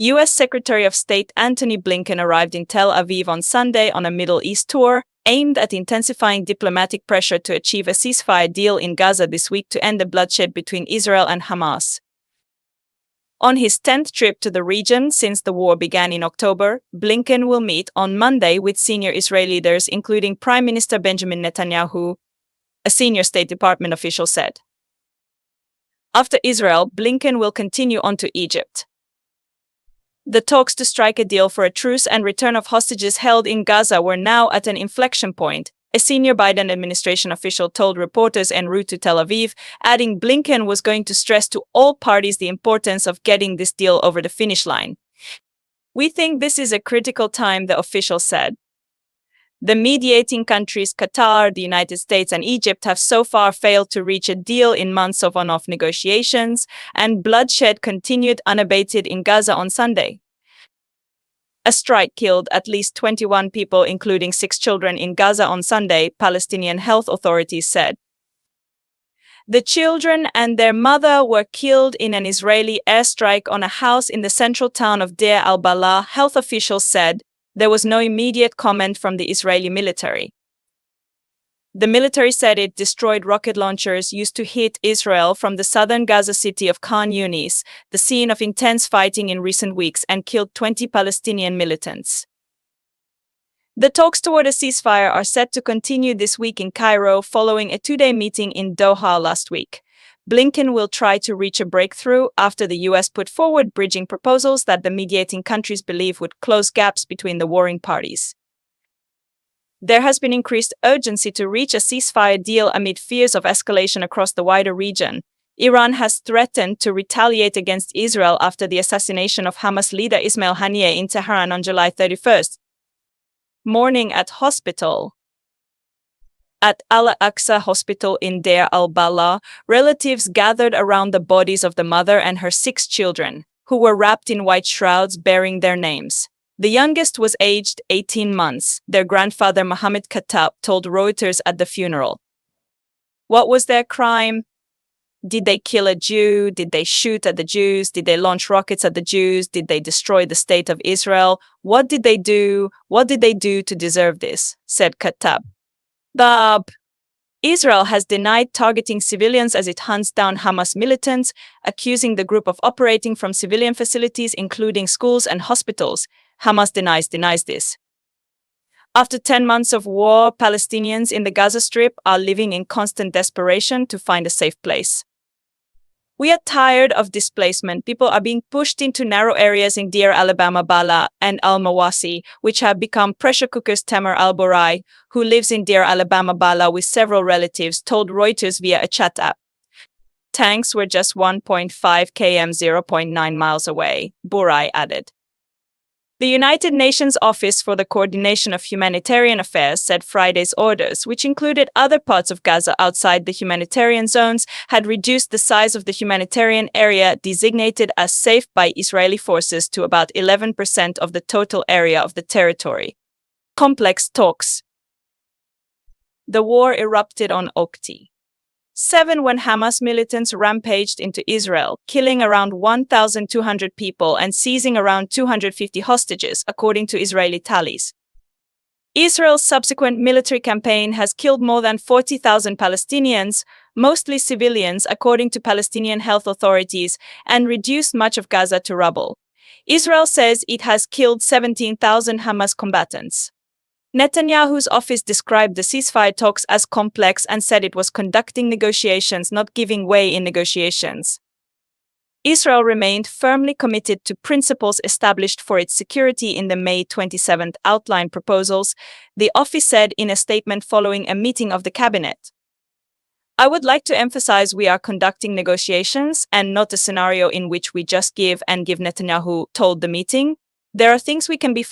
U.S. Secretary of State Antony Blinken arrived in Tel Aviv on Sunday on a Middle East tour aimed at intensifying diplomatic pressure to achieve a ceasefire deal in Gaza this week to end the bloodshed between Israel and Hamas. On his 10th trip to the region since the war began in October, Blinken will meet on Monday with senior Israeli leaders, including Prime Minister Benjamin Netanyahu, a senior State Department official said. After Israel, Blinken will continue on to Egypt. The talks to strike a deal for a truce and return of hostages held in Gaza were now at an inflection point, a senior Biden administration official told reporters en route to Tel Aviv, adding Blinken was going to stress to all parties the importance of getting this deal over the finish line. "We think this is a critical time," the official said. The mediating countries Qatar, the United States, and Egypt have so far failed to reach a deal in months of on-off negotiations, and bloodshed continued unabated in Gaza on Sunday. A strike killed at least 21 people, including 6 children, in Gaza on Sunday, Palestinian health authorities said. The children and their mother were killed in an Israeli airstrike on a house in the central town of Deir al-Balah, health officials said. There was no immediate comment from the Israeli military. The military said it destroyed rocket launchers used to hit Israel from the southern Gaza city of Khan Yunis, the scene of intense fighting in recent weeks, and killed 20 Palestinian militants. The talks toward a ceasefire are set to continue this week in Cairo following a 2-day meeting in Doha last week. Blinken will try to reach a breakthrough after the U.S. put forward bridging proposals that the mediating countries believe would close gaps between the warring parties. There has been increased urgency to reach a ceasefire deal amid fears of escalation across the wider region. Iran has threatened to retaliate against Israel after the assassination of Hamas leader Ismail Haniyeh in Tehran on July 31st. Mourning at hospital. At Al-Aqsa Hospital in Deir al-Balah, relatives gathered around the bodies of the mother and her 6 children, who were wrapped in white shrouds bearing their names. The youngest was aged 18 months, their grandfather Mohammed Khattab told Reuters at the funeral. What was their crime? Did they kill a Jew? Did they shoot at the Jews? Did they launch rockets at the Jews? Did they destroy the state of Israel? What did they do? What did they do to deserve this? Said Khattab. Israel has denied targeting civilians as it hunts down Hamas militants, accusing the group of operating from civilian facilities including schools and hospitals. Hamas denies this. After 10 months of war, Palestinians in the Gaza Strip are living in constant desperation to find a safe place. "We are tired of displacement. People are being pushed into narrow areas in Deir al-Balah and al-Mawasi, which have become pressure cookers," Tamer al-Borai, who lives in Deir al-Balah with several relatives, told Reuters via a chat app. Tanks were just 1.5 km, 0.9 miles away, Borai added. The United Nations Office for the Coordination of Humanitarian Affairs said Friday's orders, which included other parts of Gaza outside the humanitarian zones, had reduced the size of the humanitarian area designated as safe by Israeli forces to about 11% of the total area of the territory. Complex talks. The war erupted on October 7 when Hamas militants rampaged into Israel, killing around 1,200 people and seizing around 250 hostages, according to Israeli tallies. Israel's subsequent military campaign has killed more than 40,000 Palestinians, mostly civilians, according to Palestinian health authorities, and reduced much of Gaza to rubble. Israel says it has killed 17,000 Hamas combatants. Netanyahu's office described the ceasefire talks as complex and said it was conducting negotiations, not giving way in negotiations. Israel remained firmly committed to principles established for its security in the May 27 outline proposals, the office said in a statement following a meeting of the cabinet. "I would like to emphasize we are conducting negotiations and not a scenario in which we just give and give," Netanyahu told the meeting. "There are things we can be flexible